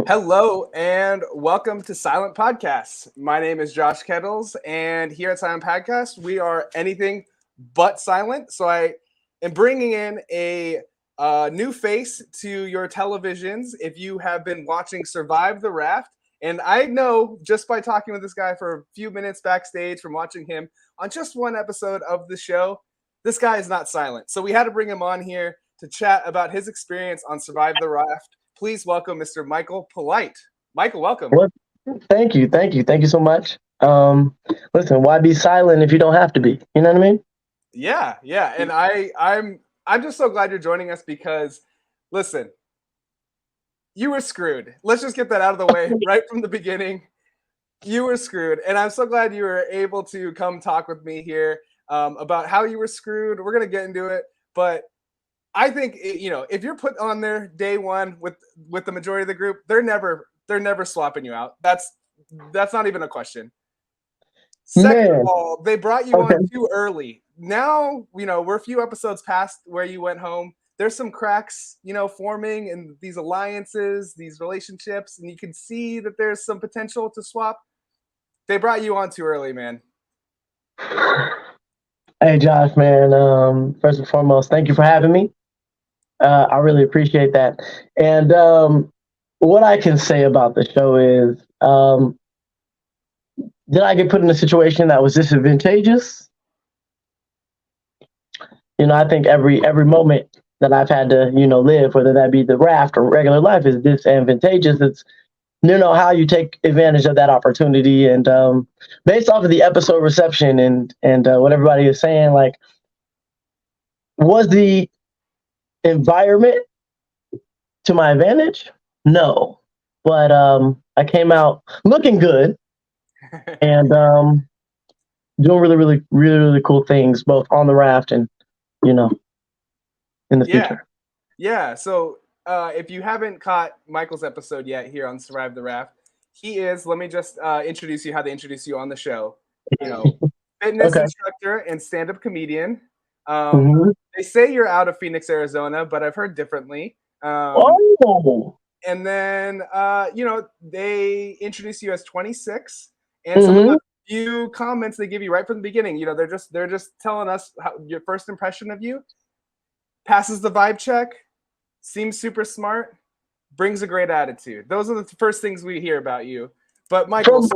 Hello and welcome to Silent Podcasts. My name is Josh Kettles, and here at Silent Podcast, we are anything but silent. So I am bringing in a new face to your televisions if you have been watching Survive the Raft. And I know just by talking with this guy for a few minutes backstage from watching him on just one episode of the show, this guy is not silent. So we had to bring him on here to chat about his experience on Survive the Raft. Please welcome Mr. Mykhal Polite. Mykhal, welcome. Well, thank you so much. Listen, why be silent if you don't have to be? You know what I mean? Yeah, and I'm just so glad you're joining us because, listen, you were screwed. Let's just get that out of the way right from the beginning. You were screwed, and I'm so glad you were able to come talk with me here about how you were screwed. We're gonna get into it, but I think if you're put on there day one with the majority of the group, they're never swapping you out. That's not even a question. Second of all, they brought you on too early. Now we're a few episodes past where you went home. There's some cracks forming in these alliances, these relationships, and you can see that there's some potential to swap. They brought you on too early, man. Hey, Josh, man. First and foremost, thank you for having me. I really appreciate that. And what I can say about the show is, did I get put in a situation that was disadvantageous? I think every moment that I've had to, live, whether that be the raft or regular life, is disadvantageous. It's how you take advantage of that opportunity. And based off of the episode reception and what everybody is saying, like, was the environment to my advantage? No, but I came out looking good and doing really cool things, both on the raft and in the future. Yeah. So if you haven't caught Mychal's episode yet here on Survive the Raft, he is. Let me just introduce you how they introduce you on the show. Fitness instructor and stand-up comedian. They say you're out of Phoenix, Arizona, but I've heard differently. And then they introduce you as 26, and some of the few comments they give you right from the beginning, they're just telling us how your first impression of you. Passes the vibe check, seems super smart, brings a great attitude. Those are the first things we hear about you. But Mykhal,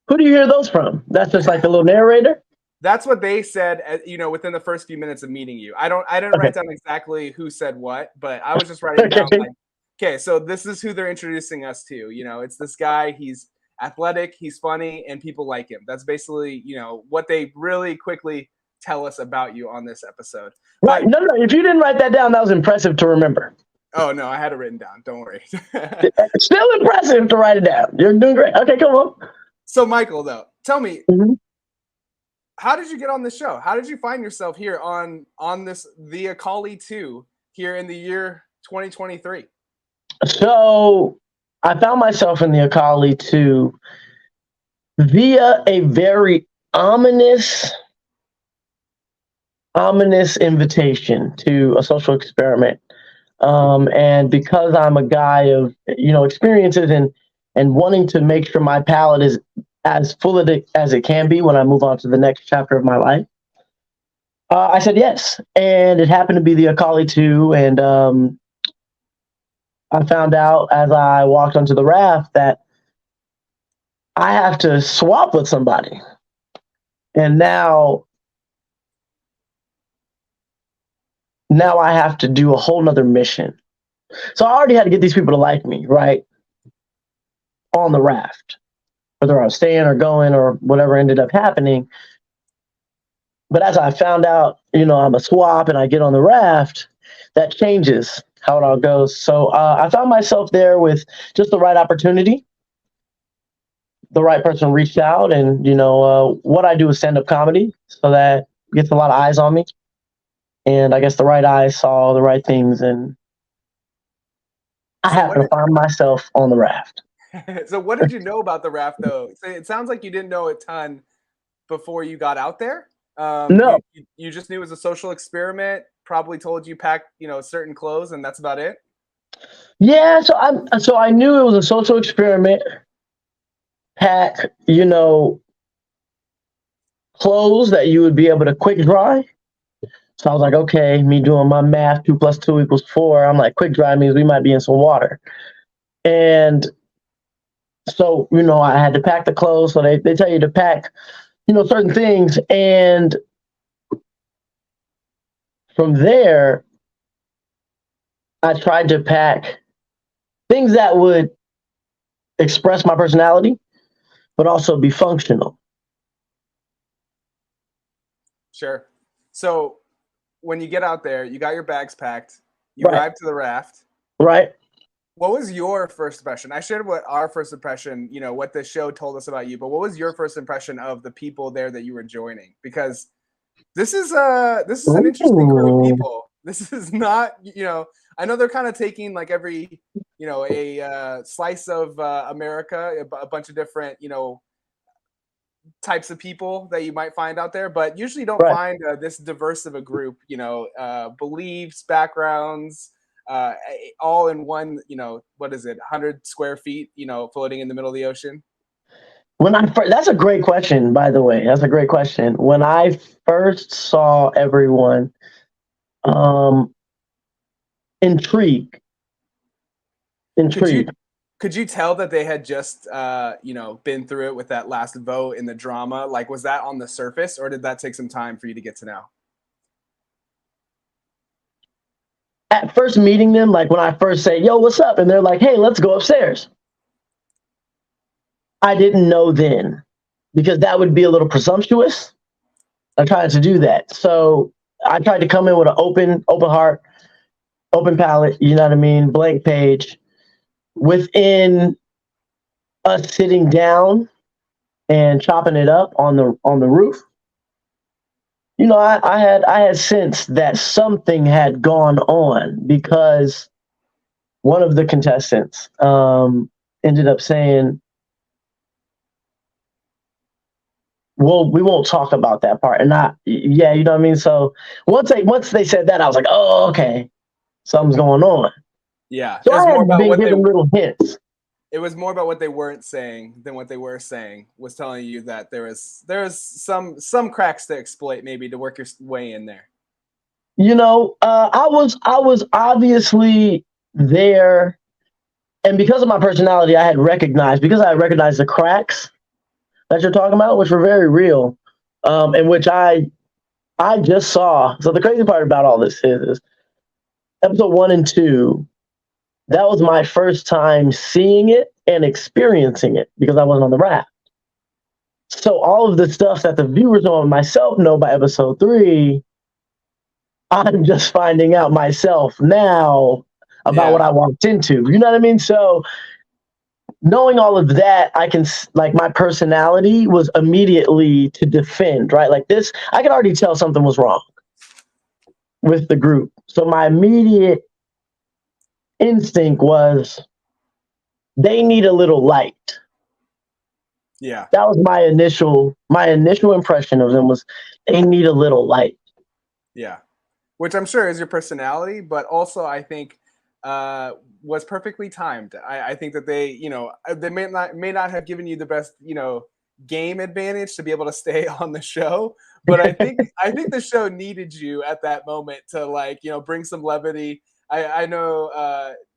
who do you hear those from? That's just like a little narrator? That's what they said, within the first few minutes of meeting you. I didn't write down exactly who said what, but I was just writing down like, okay, so this is who they're introducing us to. It's this guy. He's athletic, he's funny, and people like him. That's basically, what they really quickly tell us about you on this episode. Right. No. If you didn't write that down, that was impressive to remember. Oh, no, I had it written down. Don't worry. Still impressive to write it down. You're doing great. Okay, come on. So, Mykhal, though, tell me, how did you get on the show? How did you find yourself here on this The Akali 2 here in the year 2023? So, I found myself in The Akali 2 via a very ominous invitation to a social experiment. And because I'm a guy of, experiences and wanting to make sure my palate is as full as it can be when I move on to the next chapter of my life, I said yes. And it happened to be The Akali 2. And I found out as I walked onto the raft that I have to swap with somebody. And now I have to do a whole nother mission. So I already had to get these people to like me, right? On the raft, whether I was staying or going or whatever ended up happening. But as I found out, I'm a swap and I get on the raft, that changes how it all goes. So I found myself there with just the right opportunity. The right person reached out, and what I do is stand-up comedy, so that gets a lot of eyes on me. And I guess the right eyes saw the right things, and I happen to find myself on the raft. So what did you know about the raft, though? It sounds like you didn't know a ton before you got out there. No. You just knew it was a social experiment, probably told you pack, certain clothes, and that's about it. Yeah, so I knew it was a social experiment. Pack, clothes that you would be able to quick dry. So I was like, okay, me doing my math, 2 + 2 = 4. I'm like, quick dry means we might be in some water. And so, I had to pack the clothes. So they tell you to pack, certain things. And from there, I tried to pack things that would express my personality, but also be functional. Sure. So when you get out there, you got your bags packed, you Right. arrive to the raft. Right. What was your first impression? I shared what our first impression, what the show told us about you, but what was your first impression of the people there that you were joining? Because this is an interesting crew of Ooh. people. This is not, I know they're kind of taking like every, a slice of America, a bunch of different, types of people that you might find out there, but usually don't Right. find this diverse of a group, beliefs, backgrounds, all in one, what is it, 100 square feet, floating in the middle of the ocean? That's a great question, by the way. That's a great question. When I first saw everyone, um, intrigue, Could you intrigue. could you tell that they had just been through it with that last vote in the drama? Like, was that on the surface, or did that take some time for you to get to know? At first meeting them, like when I first say, "Yo, what's up?" and they're like, "Hey, let's go upstairs." I didn't know then because that would be a little presumptuous. I tried to do that, so I tried to come in with an open heart, open palette. You know what I mean? Blank page. Within us sitting down and chopping it up on the roof, I had sensed that something had gone on because one of the contestants ended up saying, "Well, we won't talk about that part." And yeah, you know what I mean. So once they said that, I was like, "Oh, okay, something's going on." Yeah, So I had been given little hints. it was more about what they weren't saying than what they were saying, was telling you that there was some cracks to exploit, maybe, to work your way in there. I was obviously there, and because of my personality, I had recognized the cracks that you're talking about, which were very real, and which I just saw. So the crazy part about all this is episode 1 and 2. That was my first time seeing it and experiencing it because I wasn't on the raft. So all of the stuff that the viewers know and myself know by episode 3, I'm just finding out myself now about what Yeah, I walked into. You know what I mean? So knowing all of that, like my personality was immediately to defend, right? Like this, I could already tell something was wrong with the group. So my immediate instinct was they need a little light. yeah, That was my initial impression of them was they need a little light. yeah. Which I'm sure is your personality, but also I think uh, was perfectly timed. I think that they may not have given you the best game advantage to be able to stay on the show, but I think the show needed you at that moment to like bring some levity. I know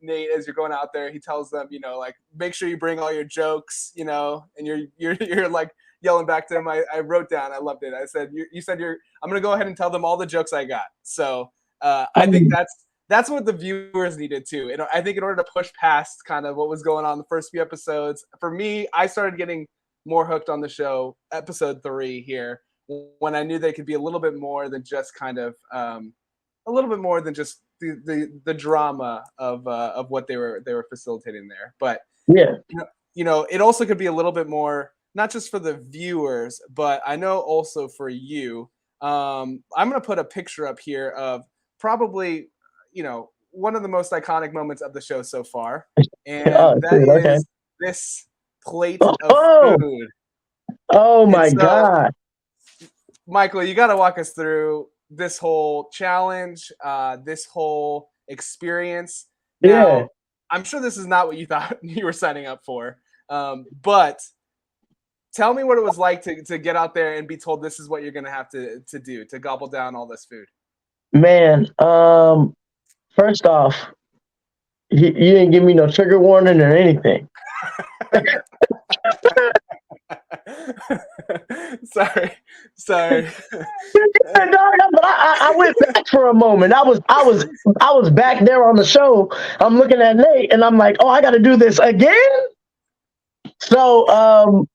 Nate, as you're going out there, he tells them like make sure you bring all your jokes, and you're like yelling back to him. I wrote down, I loved it. I said you said you're I'm gonna go ahead and tell them all the jokes I got. So I think Um, that's what the viewers needed too. I think in order to push past kind of what was going on the first few episodes, for me, I started getting more hooked on the show episode 3 here when I knew they could be a little bit more than just kind of a little bit more than just the drama of what they were facilitating there. But yeah. it also could be a little bit more, not just for the viewers, but I know also for you. I'm going to put a picture up here of probably, one of the most iconic moments of the show so far. And Oh, that dude, okay. is this plate of Oh, food. oh And my so, God. Mykhal, you got to walk us through this whole challenge, this whole experience. Now, I'm sure this is not what you thought you were signing up for, but tell me what it was like to get out there and be told this is what you're going to have to do, to gobble down all this food. Man, first off, you didn't give me no trigger warning or anything. Sorry. But I went back for a moment. I was back there on the show. I'm looking at Nate, and I'm like, oh, I got to do this again. So,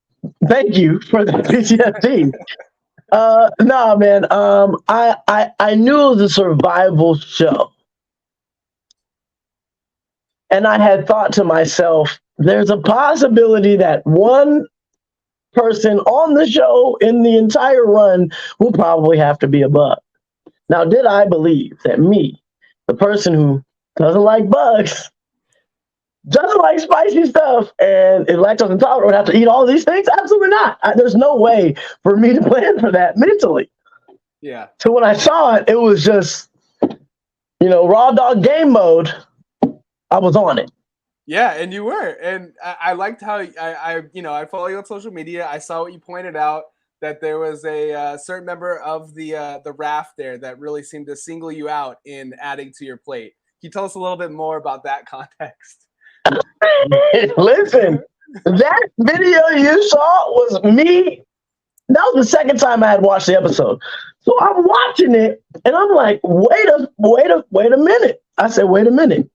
thank you for the PTSD. No, man. I knew it was a survival show, and I had thought to myself, there's a possibility that one person on the show in the entire run will probably have to be a bug. Now, did I believe that me, the person who doesn't like bugs, doesn't like spicy stuff, and is lactose intolerant, would have to eat all these things? Absolutely not. There's no way for me to plan for that mentally. Yeah. So when I saw it, it was just, raw dog game mode. I was on it. Yeah, and you were, and I liked how I follow you on social media. I saw what you pointed out, that there was a certain member of the raft there that really seemed to single you out in adding to your plate. Can you tell us a little bit more about that context? Listen, that video you saw was me. That was the second time I had watched the episode. So I'm watching it, and I'm like, wait a minute. I said, wait a minute.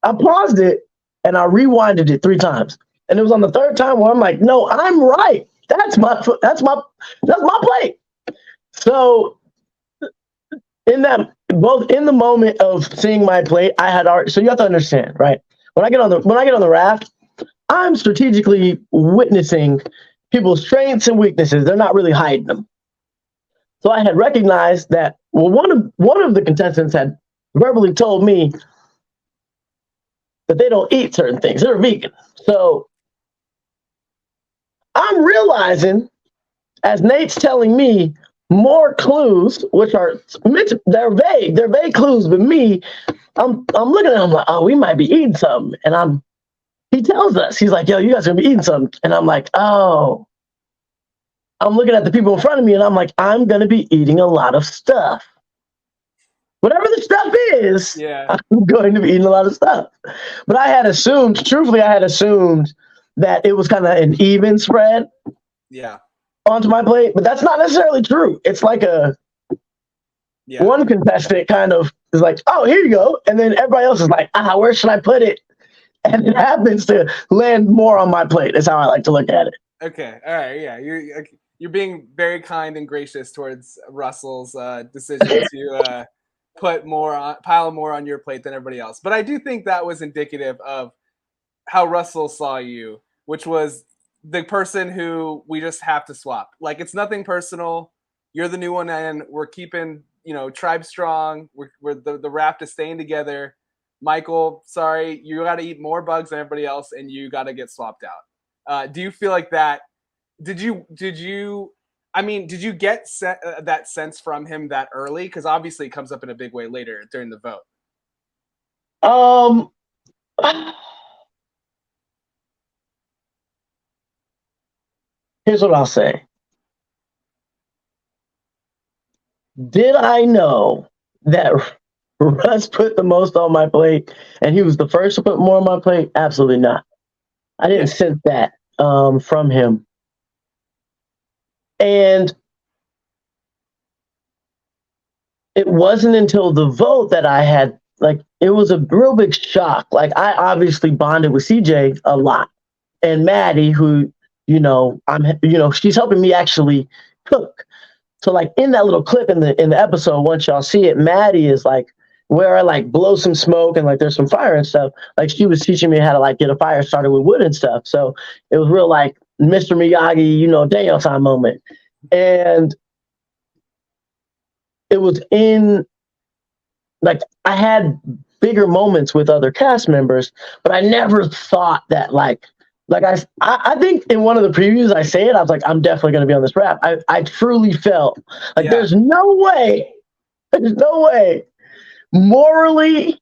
I paused it. And I rewinded it 3 times, and it was on the third time where I'm like, "No, I'm right. That's my plate." So, both in the moment of seeing my plate, I had already. So you have to understand, right? When I get on the raft, I'm strategically witnessing people's strengths and weaknesses. They're not really hiding them. So I had recognized that. Well, one of the contestants had verbally told me that they don't eat certain things. They're vegan. So I'm realizing, as Nate's telling me more clues, which they're vague clues, but me, I'm looking at him like, oh, we might be eating something. And he tells us, he's like, yo, you guys are gonna be eating something. And I'm like, oh. I'm looking at the people in front of me, and I'm like, I'm gonna be eating a lot of stuff. Whatever the stuff is, I'm going to be eating a lot of stuff. But I had assumed that it was kind of an even spread onto my plate. But that's not necessarily true. It's like one contestant kind of is like, oh, here you go. And then everybody else is like, where should I put it? And it happens to land more on my plate is how I like to look at it. Okay. All right. Yeah. You're being very kind and gracious towards Russell's decision to pile more on your plate than everybody else. But I do think that was indicative of how Russell saw you, which was the person who we just have to swap. Like, it's nothing personal. You're the new one, and we're keeping, tribe strong. We're the raft is staying together. Mykhal, sorry, you got to eat more bugs than everybody else, and you got to get swapped out. Do you feel like that? Did you get that sense from him that early? Because obviously it comes up in a big way later during the vote. Here's what I'll say. Did I know that Russ put the most on my plate and he was the first to put more on my plate? Absolutely not. I didn't sense that from him. And it wasn't until the vote that I had, it was a real big shock. I obviously bonded with CJ a lot, and Maddie, who, she's helping me actually cook. So in that little clip in the episode, once y'all see it, Maddie is where I blow some smoke and there's some fire and stuff. She was teaching me how to get a fire started with wood and stuff. So it was real Mr. Miyagi, Daniel time moment. And it was in I had bigger moments with other cast members, but I never thought that I think in one of the previews I say it, I was like, I'm definitely gonna be on this rap. I truly felt there's no way morally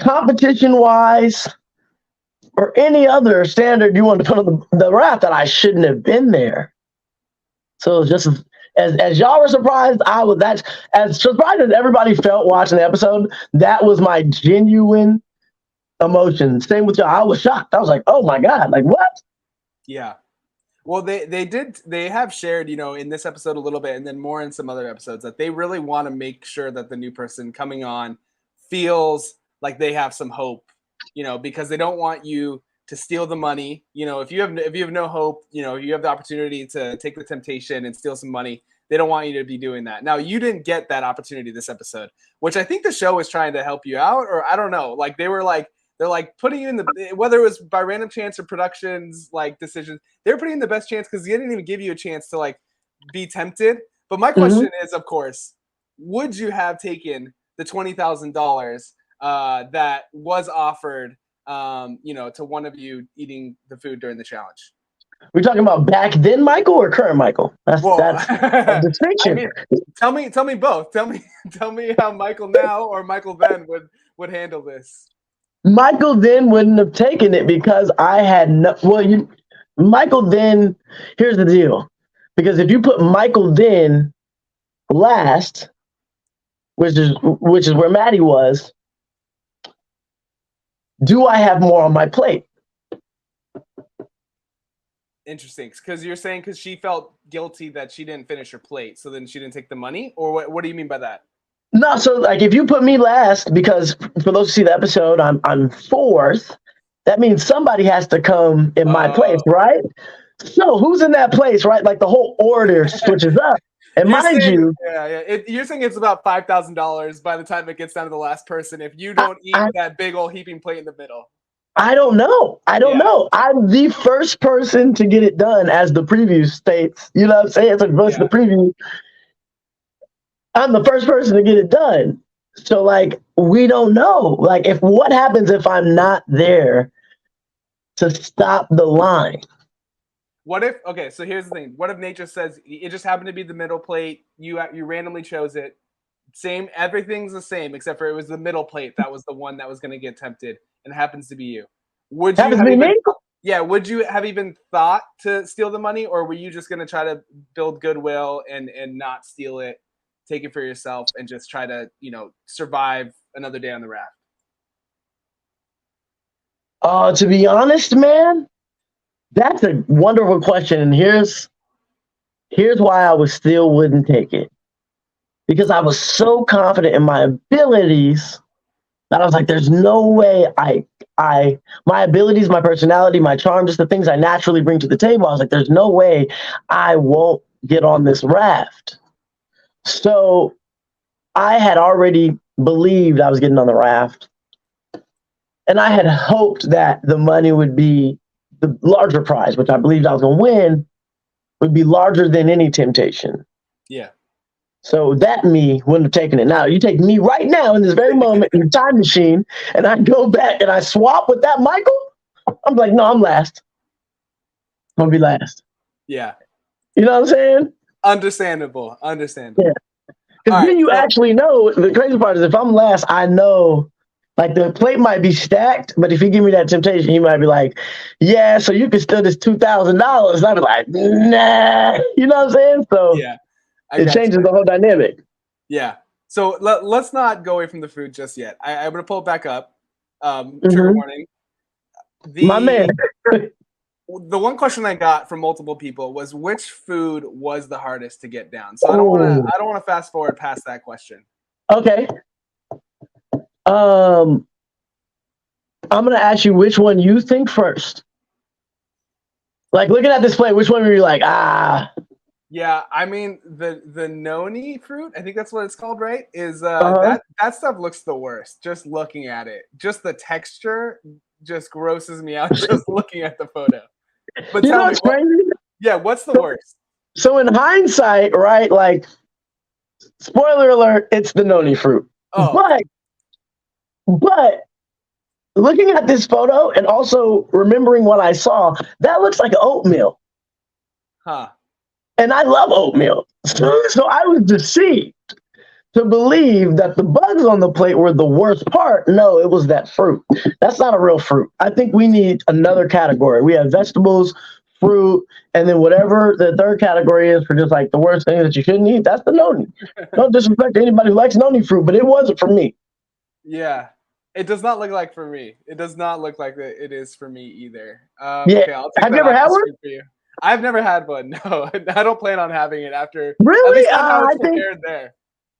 competition wise or any other standard you want to put on the raft that I shouldn't have been there. So just as y'all were surprised, I was that as surprised as everybody felt watching the episode. That was my genuine emotion. Same with y'all. I was shocked. I was like, oh my God, like what? Yeah. Well, they have shared, in this episode a little bit and then more in some other episodes that they really want to make sure that the new person coming on feels like they have some hope, because they don't want you to steal the money. If you have no hope, you have the opportunity to take the temptation and steal some money. They don't want you to be doing that. Now, you didn't get that opportunity this episode, which I think the show was trying to help you out, or I don't know. Like they're putting you in the, whether it was by random chance or productions like decisions, they're putting in the best chance because they didn't even give you a chance to like be tempted. But my question is, of course, would you have taken the $20,000 that was offered, to one of you eating the food during the challenge? We're talking about back then Mykhal or current Mykhal? That's a distinction. I mean, tell me both. Tell me how Mykhal now or Mykhal then would handle this. Mykhal then wouldn't have taken it because I had no. Well, Mykhal then. Here's the deal, because if you put Mykhal then last, which is where Maddie was, do I have more on my plate? Interesting, because you're saying because she felt guilty that she didn't finish her plate, so then she didn't take the money, or what do you mean by that? No, so like if you put me last, because for those who see the episode, I'm fourth. That means somebody has to come in my place, right? So who's in that place, right? Like the whole order switches up. And you're saying it's about $5,000 by the time it gets down to the last person if you don't eat that big old heaping plate in the middle. I don't know. I'm the first person to get it done, as the preview states. You know what I'm saying? It's like the preview. I'm the first person to get it done. So like we don't know. Like what happens if I'm not there to stop the line? So here's the thing. What if nature says it just happened to be the middle plate, you randomly chose it. Same, everything's the same except for it was the middle plate that was the one that was going to get tempted, and it happens to be you. Would you have even thought to steal the money, or were you just going to try to build goodwill and not steal it, take it for yourself, and just try to, survive another day on the raft? To be honest, man, that's a wonderful question. And here's why I still wouldn't take it. Because I was so confident in my abilities that I was like, there's no way my abilities, my personality, my charm, just the things I naturally bring to the table. I was like, there's no way I won't get on this raft. So I had already believed I was getting on the raft. And I had hoped that the money would be the larger prize, which I believed I was going to win, would be larger than any temptation. Yeah. So that me wouldn't have taken it. Now, you take me right now in this very moment in the time machine, and I go back and I swap with that Mykhal, I'm like, no, I'm last. I'm going to be last. Yeah. You know what I'm saying? Understandable. Yeah. Because then you actually know, the crazy part is if I'm last, I know, like the plate might be stacked, but if you give me that temptation, he might be like, yeah, so you can steal this $2,000. And I'd be like, nah. You know what I'm saying? So yeah. It changes the whole dynamic. Yeah. So let's not go away from the food just yet. I'm going to pull it back up. Trigger warning. My man. The one question I got from multiple people was which food was the hardest to get down. So I don't want to fast forward past that question. Okay. I'm going to ask you which one you think first. Like looking at this plate, which one were you like, Yeah, I mean the noni fruit, I think that's what it's called, right? Is that stuff looks the worst. Just looking at it, just the texture just grosses me out. Just looking at the photo. But you know what's crazy? What's the worst? So in hindsight, right? Like, spoiler alert, it's the noni fruit. Oh. But looking at this photo and also remembering what I saw, that looks like oatmeal. Huh. And I love oatmeal. So I was deceived. to believe that the bugs on the plate were the worst part. No, it was that fruit. That's not a real fruit. I think we need another category. We have vegetables, fruit, and then whatever the third category is for just like the worst thing that you shouldn't eat, that's the noni. No disrespect to anybody who likes noni fruit, but it wasn't for me. Yeah. It does not look like for me. It does not look like it is for me either. Yeah. Okay, I'll take Have you that ever off had the one? screen for you. I've never had one. No, I don't plan on having it after, at Really? least not how I it's think prepared there.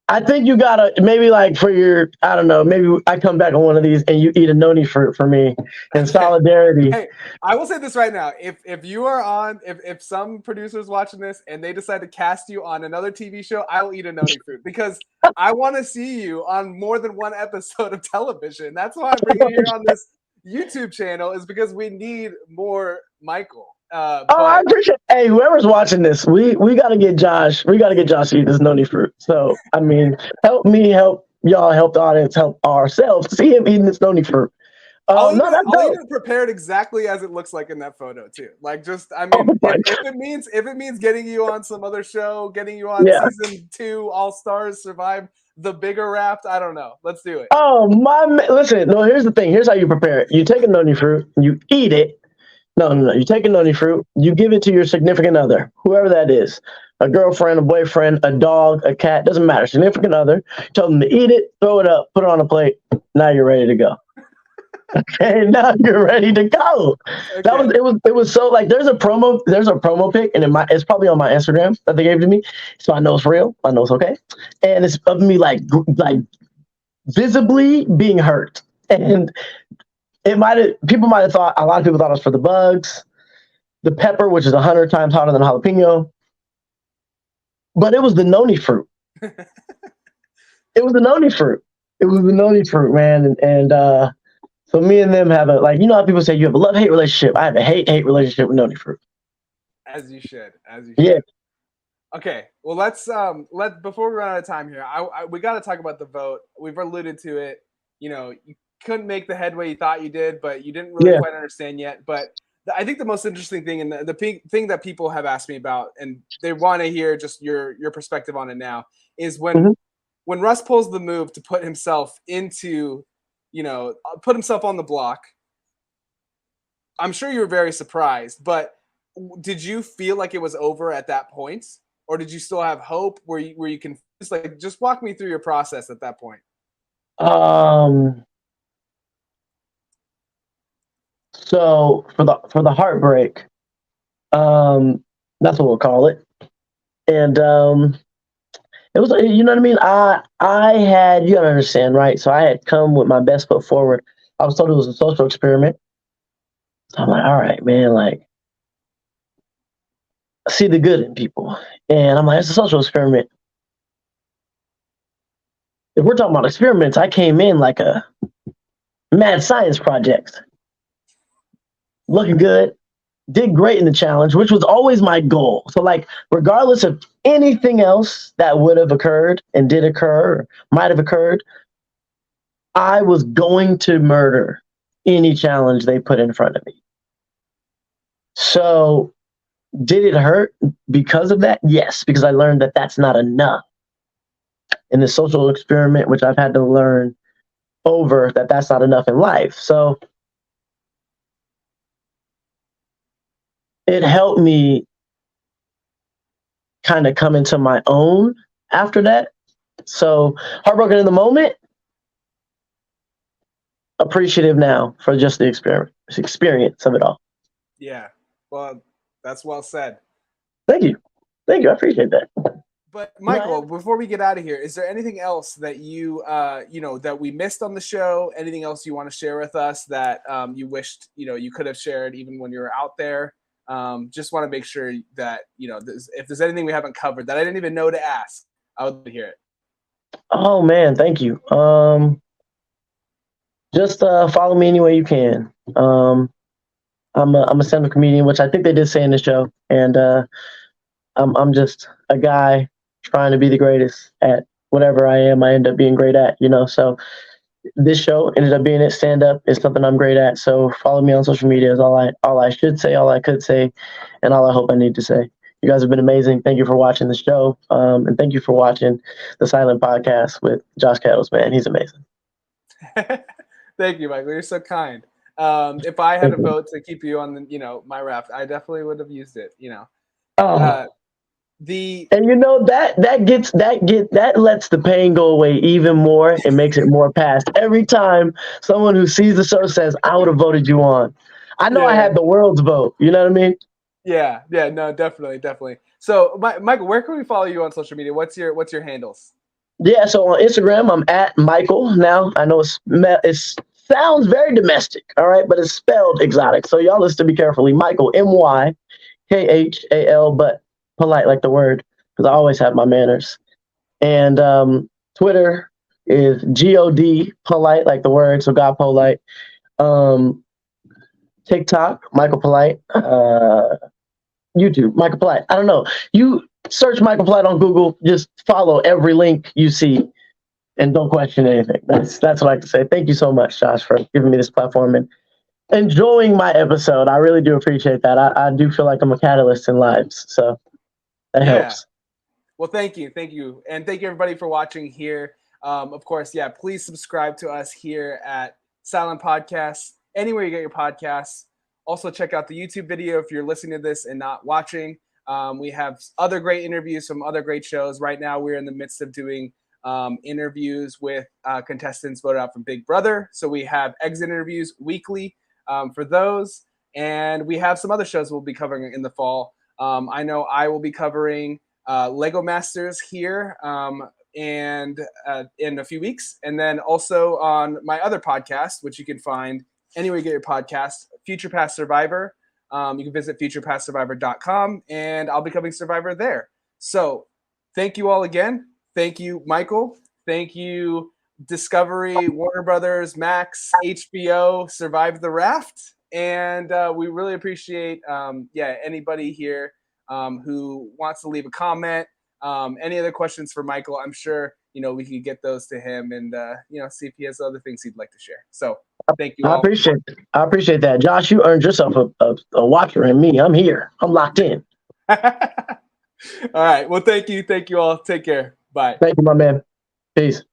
I think you gotta maybe like for your I don't know, maybe I come back on one of these and you eat a noni fruit for me in solidarity. Hey, I will say this right now. If you are on, if some producers watching this and they decide to cast you on another TV show, I will eat a noni fruit because I want to see you on more than one episode of television. That's why I'm bringing you here on this YouTube channel is because we need more Mykhal. Oh, I But appreciate. Hey, whoever's watching this, we gotta get Josh. We gotta get Josh to eat this noni fruit. So I mean, help me, help y'all, help the audience, help ourselves. See him eating this noni fruit. No, that's I'll eat dope. it prepared exactly as it looks like in that photo too. Like just I Oh mean, my if it means getting you on some other show, getting you on yeah. season 2 All Stars, Survive the Bigger Raft, I don't know. Let's do it. Oh my listen, no, here's the thing. Here's how you prepare it. You take a noni fruit, you eat it. No. You take a noni fruit, you give it to your significant other, whoever that is. A girlfriend, a boyfriend, a dog, a cat, doesn't matter. Significant other. Tell them to eat it, throw it up, put it on a plate. Now you're ready to go. Okay, now you're ready to go. That Okay. it was so like there's a promo pic and it's probably on my Instagram that they gave to me. So I know it's real. I know it's okay. And it's of me like visibly being hurt. And a lot of people thought it was for the bugs, the pepper, which is 100 times hotter than jalapeno. But it was the noni fruit. It was the noni fruit. It was the noni fruit, man. And so me and them have a like how people say you have a love-hate relationship. I have a hate relationship with noni fruit. As you should. As you Yeah. should. Okay. Well, let's before we run out of time here, we got to talk about the vote. We've alluded to it. You couldn't make the headway you thought you did, but you didn't really Yeah. quite understand yet. But I think the most interesting thing and the thing that people have asked me about, and they want to hear just your perspective on it now, is Mhm. when Russ pulls the move to put himself into, put himself on the block. I'm sure you were very surprised, but did you feel like it was over at that point, or did you still have hope? Were you confused? Like, just walk me through your process at that point. Um. So for the heartbreak, that's what we'll call it. And it was you know what I mean. I had you gotta understand right. So I had come with my best foot forward. I was told it was a social experiment. So I'm like, all right, man, like see the good in people. And I'm like, it's a social experiment. If we're talking about experiments, I came in like a mad science project. Looking good, did great in the challenge, which was always my goal. So like regardless of anything else that would have occurred and did occur, or might have occurred, I was going to murder any challenge they put in front of me. So did it hurt because of that? Yes, because I learned that that's not enough. In the social experiment, which I've had to learn over that that's not enough in life. So it helped me kind of come into my own after that. So heartbroken in the moment, appreciative now for just the experience of it all. Yeah, well, that's well said. Thank you. Thank you. I appreciate that. But Mykhal, before we get out of here, is there anything else that that we missed on the show? Anything else you want to share with us that you wished you could have shared even when you were out there? Just want to make sure that if there's anything we haven't covered that I didn't even know to ask, I would hear it. Oh man, thank you. Just follow me any way you can. I'm a stand-up comedian, which I think they did say in the show, and I'm just a guy trying to be the greatest at whatever I am. I end up being great at, So this show ended up being it. Stand-up is something I'm great at. So follow me on social media is all I should say, all I could say, and all I hope I need to say. You guys have been amazing. Thank you for watching the show. And thank you for watching the Silent Podcast with Josh Kettles, man. He's amazing. Thank you, Michael. You're so kind. If I had a vote to keep you on the, my raft, I definitely would have used it. Oh. The And that lets the pain go away even more. It makes it more past. Every time someone who sees the show says, I would have voted you on. I know I had the world's vote. You know what I mean? Yeah, no, definitely. So, Michael, where can we follow you on social media? What's your handles? Yeah, so on Instagram, I'm at Mykhal. Now, I know it sounds very domestic, all right, but it's spelled exotic. So y'all listen to me carefully. Mykhal, Mykhal, but polite like the word, because I always have my manners. And Twitter is God polite like the word, so God polite. TikTok, Mykhal Polite. YouTube, Mykhal Polite. I don't know. You search Mykhal Polite on Google. Just follow every link you see, and don't question anything. That's what I like to say. Thank you so much, Josh, for giving me this platform and enjoying my episode. I really do appreciate that. I do feel like I'm a catalyst in lives, so that helps. Well, thank you, and thank you everybody for watching here. Of course, please subscribe to us here at Silent Podcasts, anywhere you get your podcasts. Also, check out the YouTube video if you're listening to this and not watching. We have other great interviews from other great shows. Right now, we're in the midst of doing interviews with contestants voted out from Big Brother. So we have exit interviews weekly for those. And we have some other shows we'll be covering in the fall. I know I will be covering Lego Masters here and in a few weeks. And then also on my other podcast, which you can find anywhere you get your podcast, Future Past Survivor. You can visit futurepastsurvivor.com, and I'll be covering Survivor there. So thank you all again. Thank you, Michael. Thank you, Discovery, Warner Brothers, Max, HBO, Survive the Raft. And we really appreciate, anybody here who wants to leave a comment. Any other questions for Michael? I'm sure, we can get those to him and, see if he has other things he'd like to share. So thank you all. I appreciate that. Josh, you earned yourself a watcher in me. I'm here. I'm locked in. All right. Well, thank you. Thank you all. Take care. Bye. Thank you, my man. Peace.